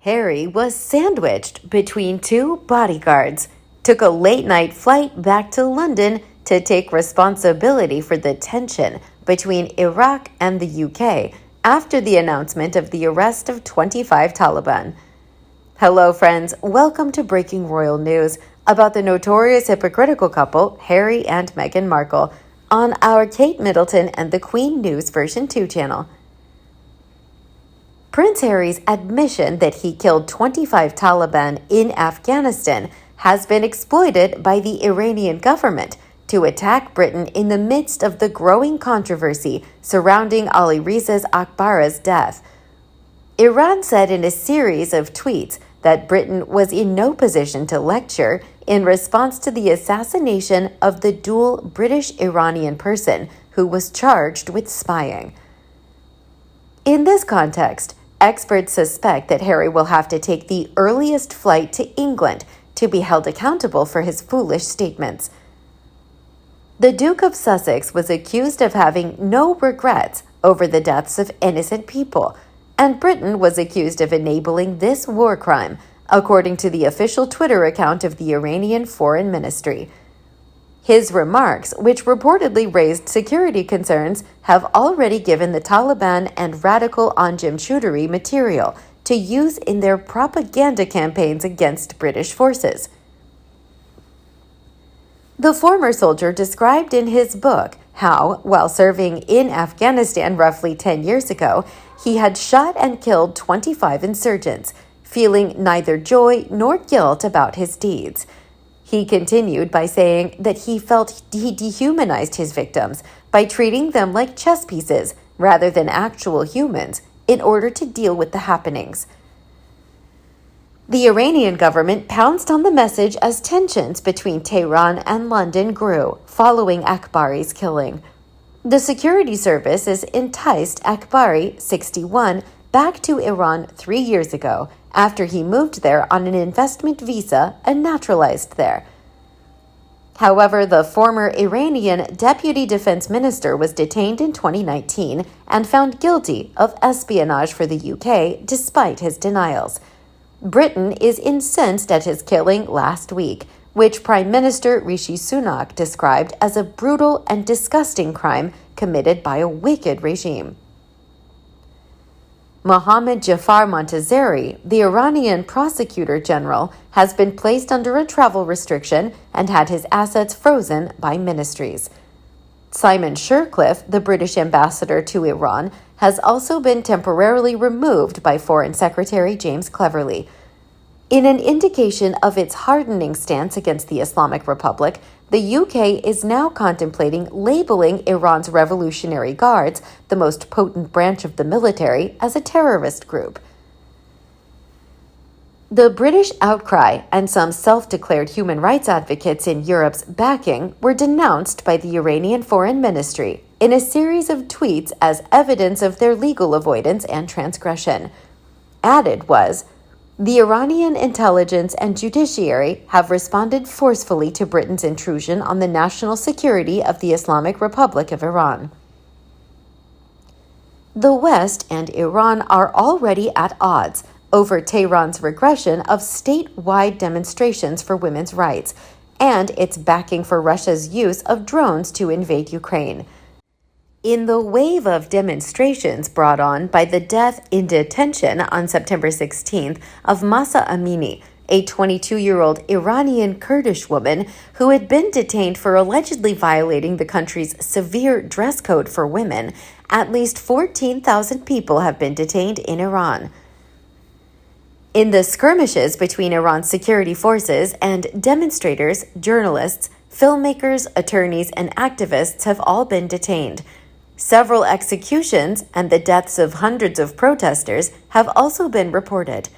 Harry was sandwiched between two bodyguards, took a late-night flight back to London to take responsibility for the tension between Iraq and the UK after the announcement of the arrest of 25 Taliban. Hello, friends. Welcome to Breaking Royal News about the notorious hypocritical couple, Harry and Meghan Markle, on our Kate Middleton and the Queen News version 2 channel. Prince Harry's admission that he killed 25 Taliban in Afghanistan has been exploited by the Iranian government to attack Britain in the midst of the growing controversy surrounding Ali Reza's Akbara's death. Iran said in a series of tweets that Britain was in no position to lecture in response to the assassination of the dual British-Iranian person who was charged with spying. In this context, experts suspect that Harry will have to take the earliest flight to England to be held accountable for his foolish statements. The Duke of Sussex was accused of having no regrets over the deaths of innocent people, and Britain was accused of enabling this war crime, according to the official Twitter account of the Iranian Foreign Ministry. His remarks, which reportedly raised security concerns, have already given the Taliban and radical Anjem Choudhury material to use in their propaganda campaigns against British forces. The former soldier described in his book how, while serving in Afghanistan roughly 10 years ago, he had shot and killed 25 insurgents, feeling neither joy nor guilt about his deeds. He continued by saying that he felt he dehumanized his victims by treating them like chess pieces rather than actual humans in order to deal with the happenings. The Iranian government pounced on the message as tensions between Tehran and London grew following Akbari's killing. The security services enticed Akbari, 61, back to Iran 3 years ago after he moved there on an investment visa and naturalized there. However, the former Iranian deputy defense minister was detained in 2019 and found guilty of espionage for the UK despite his denials. Britain is incensed at his killing last week, which Prime Minister Rishi Sunak described as a brutal and disgusting crime committed by a wicked regime. Mohammad Jafar Montazeri, the Iranian prosecutor general, has been placed under a travel restriction and had his assets frozen by ministries. Simon Shercliffe, the British ambassador to Iran, has also been temporarily removed by Foreign Secretary James Cleverly. In an indication of its hardening stance against the Islamic Republic, the UK is now contemplating labeling Iran's Revolutionary Guards, the most potent branch of the military, as a terrorist group. The British outcry and some self-declared human rights advocates in Europe's backing were denounced by the Iranian Foreign Ministry in a series of tweets as evidence of their legal avoidance and transgression. Added was, "The Iranian intelligence and judiciary have responded forcefully to Britain's intrusion on the national security of the Islamic Republic of Iran." The West and Iran are already at odds over Tehran's regression of statewide demonstrations for women's rights and its backing for Russia's use of drones to invade Ukraine. In the wave of demonstrations brought on by the death in detention on September 16th of Mahsa Amini, a 22-year-old Iranian Kurdish woman who had been detained for allegedly violating the country's severe dress code for women, at least 14,000 people have been detained in Iran. In the skirmishes between Iran's security forces and demonstrators, journalists, filmmakers, attorneys, and activists have all been detained. Several executions and the deaths of hundreds of protesters have also been reported.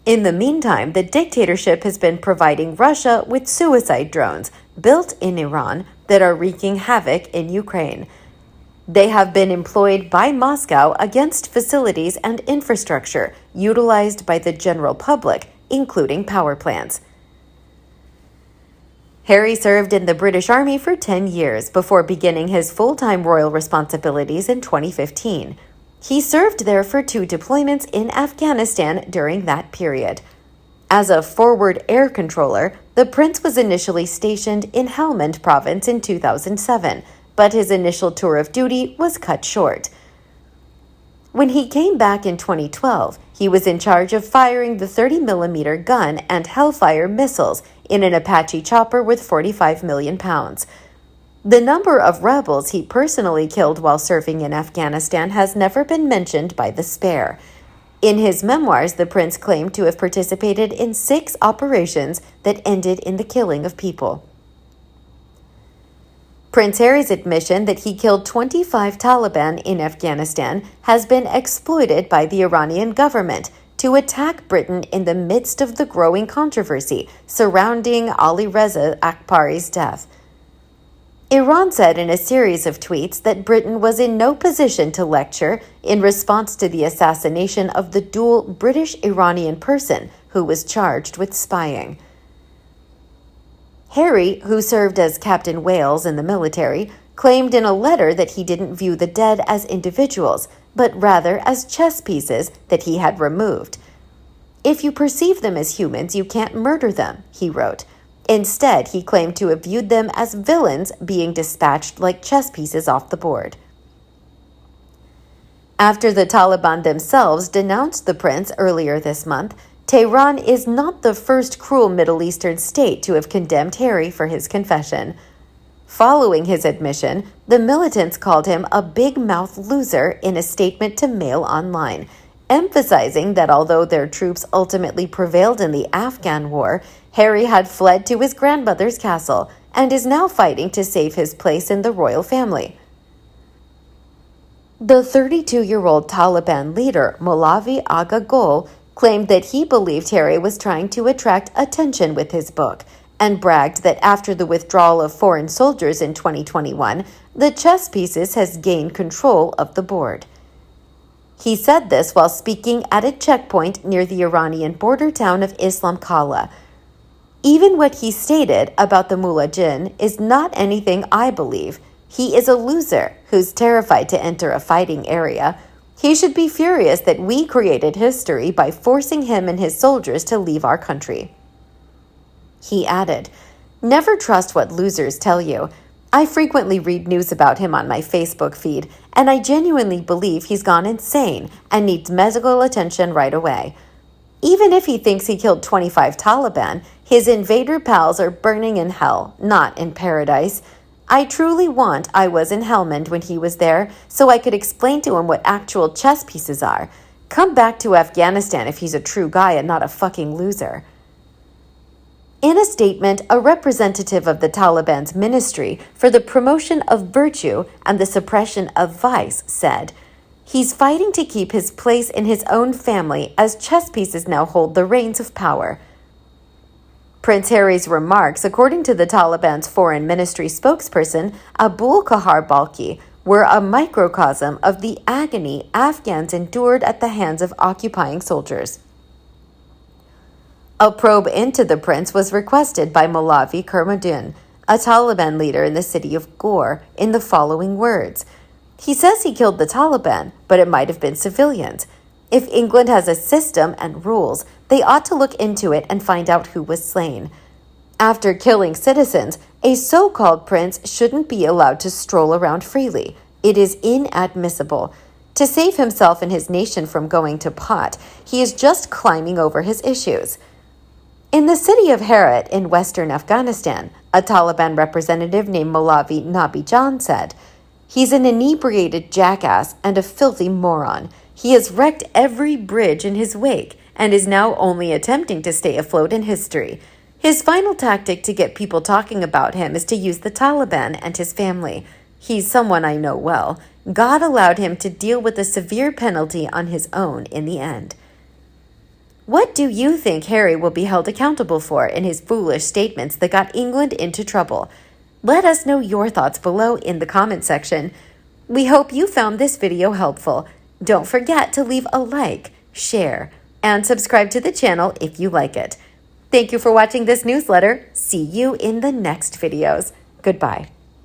In the meantime, the dictatorship has been providing Russia with suicide drones built in Iran that are wreaking havoc in Ukraine. They have been employed by Moscow against facilities and infrastructure utilized by the general public, including power plants. Harry served in the British Army for 10 years before beginning his full-time royal responsibilities in 2015. He served there for 2 deployments in Afghanistan during that period. As a forward air controller, the prince was initially stationed in Helmand province in 2007, but his initial tour of duty was cut short. When he came back in 2012, he was in charge of firing the 30mm gun and Hellfire missiles in an Apache chopper worth 45 million pounds. The number of rebels he personally killed while serving in Afghanistan has never been mentioned by the Spare. In his memoirs, the prince claimed to have participated in 6 operations that ended in the killing of people. Prince Harry's admission that he killed 25 Taliban in Afghanistan has been exploited by the Iranian government to attack Britain in the midst of the growing controversy surrounding Ali Reza Akbari's death. Iran said in a series of tweets that Britain was in no position to lecture in response to the assassination of the dual British-Iranian person who was charged with spying. Harry, who served as Captain Wales in the military, claimed in a letter that he didn't view the dead as individuals, but rather as chess pieces that he had removed. "If you perceive them as humans, you can't murder them," he wrote. Instead, he claimed to have viewed them as villains being dispatched like chess pieces off the board. After the Taliban themselves denounced the prince earlier this month, Tehran is not the first cruel Middle Eastern state to have condemned Harry for his confession. Following his admission, the militants called him a big-mouth loser in a statement to Mail Online, emphasizing that although their troops ultimately prevailed in the Afghan war, Harry had fled to his grandmother's castle and is now fighting to save his place in the royal family. The 32-year-old Taliban leader, Molavi Aga Gol, claimed that he believed Harry was trying to attract attention with his book, and bragged that after the withdrawal of foreign soldiers in 2021, the chess pieces has gained control of the board. He said this while speaking at a checkpoint near the Iranian border town of Islam Kala. "Even what he stated about the Mullah Jinn is not anything I believe. He is a loser who's terrified to enter a fighting area. He should be furious that we created history by forcing him and his soldiers to leave our country." He added, "Never trust what losers tell you. I frequently read news about him on my Facebook feed, and I genuinely believe he's gone insane and needs medical attention right away. Even if he thinks he killed 25 Taliban, his invader pals are burning in hell, not in paradise. I truly want I was in Helmand when he was there, so I could explain to him what actual chess pieces are. Come back to Afghanistan if he's a true guy and not a fucking loser." In a statement, a representative of the Taliban's Ministry for the Promotion of Virtue and the Suppression of Vice said, "He's fighting to keep his place in his own family as chess pieces now hold the reins of power." Prince Harry's remarks, according to the Taliban's foreign ministry spokesperson Abul Kahar Balki, were a microcosm of the agony Afghans endured at the hands of occupying soldiers. A probe into the prince was requested by Molavi Kermadun, a Taliban leader in the city of Ghor, in the following words. He says he killed the Taliban, but it might have been civilians. If England has a system and rules, they ought to look into it and find out who was slain. After killing citizens, a so-called prince shouldn't be allowed to stroll around freely. It is inadmissible. To save himself and his nation from going to pot, he is just climbing over his issues. In the city of Herat in western Afghanistan, a Taliban representative named Molavi Nabijan said, "He's an inebriated jackass and a filthy moron. He has wrecked every bridge in his wake and is now only attempting to stay afloat in history. His final tactic to get people talking about him is to use the Taliban and his family. He's someone I know well. God allowed him to deal with a severe penalty on his own in the end." What do you think Harry will be held accountable for in his foolish statements that got England into trouble? Let us know your thoughts below in the comment section. We hope you found this video helpful. Don't forget to leave a like, share, and subscribe to the channel if you like it. Thank you for watching this newsletter. See you in the next videos. Goodbye.